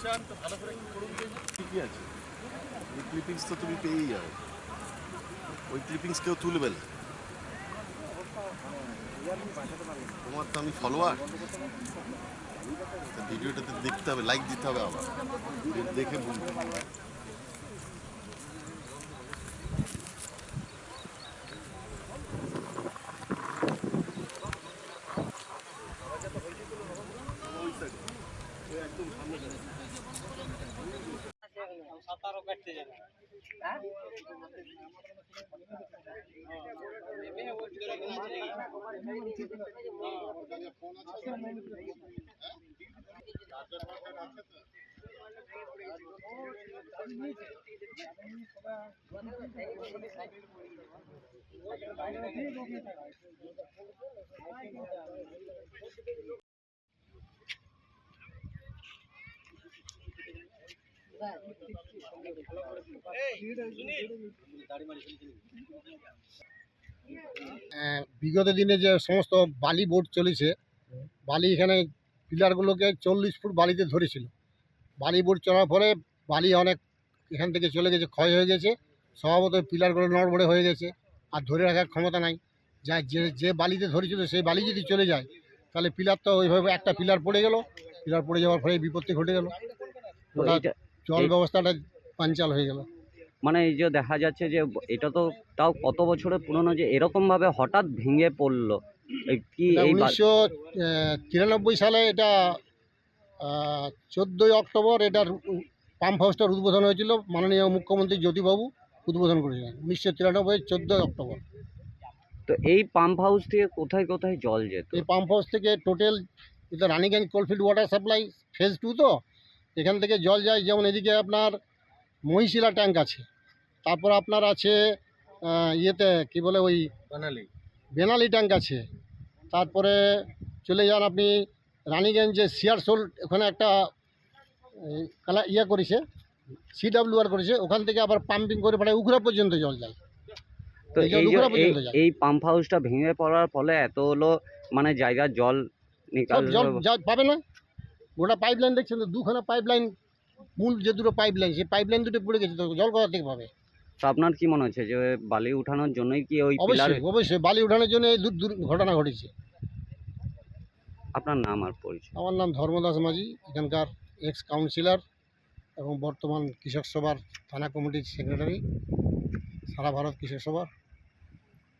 চান তো ভালো করে একটু করুন। ঠিকই আছে, ওই ক্লিপিংস তো তুমি পেয়েই যাবে, ওই ক্লিপিংস কেউ তুলবে না। তোমার তো আমি ফলোয়ার, ভিডিওটাতে দেখতে হবে, লাইক দিতে হবে, আবার দেখে বুঝবে। বিগত দিনে যে সমস্ত বালি বোট চলেছে, বালি এখানে পিলারগুলোকে 40 ফুট বালিতে ধরেছিল। বালি বোট চলার ফলে বালি অনেক এখান থেকে চলে গেছে, ক্ষয় হয়ে গেছে, স্বভাবত পিলারগুলো নড়বড়ে হয়ে গেছে, আর ধরে রাখার ক্ষমতা নাই। যা যে বালিতে ধরেছিল সেই বালি যদি চলে যায় তাহলে পিলার তো ওইভাবে একটা পিলার পড়ে গেল, পিলার পড়ে যাওয়ার ফলে বিপত্তি ঘটে গেল, ওটা জল ব্যবস্থাটা পাঞ্চাল হয়ে গেল। মানে এই যে দেখা যাচ্ছে যে এটা তো তাও কত বছরের পুরনো যে এরকম ভাবে হঠাৎ ভেঙে পড়লো, কি এই 1993 সালে এটা 14ই অক্টোবর এটার পাম্প হাউসটার উদ্বোধন হয়েছিল। মাননীয় মুখ্যমন্ত্রী জ্যোতিবাবু উদ্বোধন করেছিলেন 1993 14ই অক্টোবর। তো এই পাম্প হাউস থেকে কোথায় কোথায় জল যেত? এই পাম্প হাউস থেকে টোটাল এটা Raniganj coalfield water supply phase 2, তো এখান থেকে জল যায়। যেমন এদিকে আপনার মহিশিলা ট্যাঙ্ক আছে, তারপর আপনার আছে ইয়েতে কি বলে ওই বেনালি ট্যাঙ্ক আছে, তারপরে চলে যান আপনি রানীগঞ্জে সিয়ারসোল, ওখানে একটা করেছে, CWR করেছে, ওখান থেকে আবার পাম্পিং করে পাঠায় উখরা পর্যন্ত জল যায়। তো এই পাম্প হাউসটা ভেঙে পড়ার ফলে এত হলো মানে জায়গার জল জল পাবে না। গোটা পাইপ লাইন দেখছেন তো, দুখানা পাইপ লাইন, মূল যে দুটো পাইপ লাইন, সেই পাইপ লাইন দুটো পড়ে গেছে, তো জল কোথা থেকে পাবে? তো আপনার কি মনে হচ্ছে যে বালি উঠানোর জন্যই কি ওই পিলার? অবশ্যই বালি উঠানোর জন্য এই দুর্ঘটনা ঘটেছে। আপনার নাম আর পরিচয়? আমার নাম ধর্মদাস মাঝি, এখানকার এক্স কাউন্সিলর এবং বর্তমান কৃষক সভার থানা কমিটির সেক্রেটারি, সারা ভারত কৃষক সভার।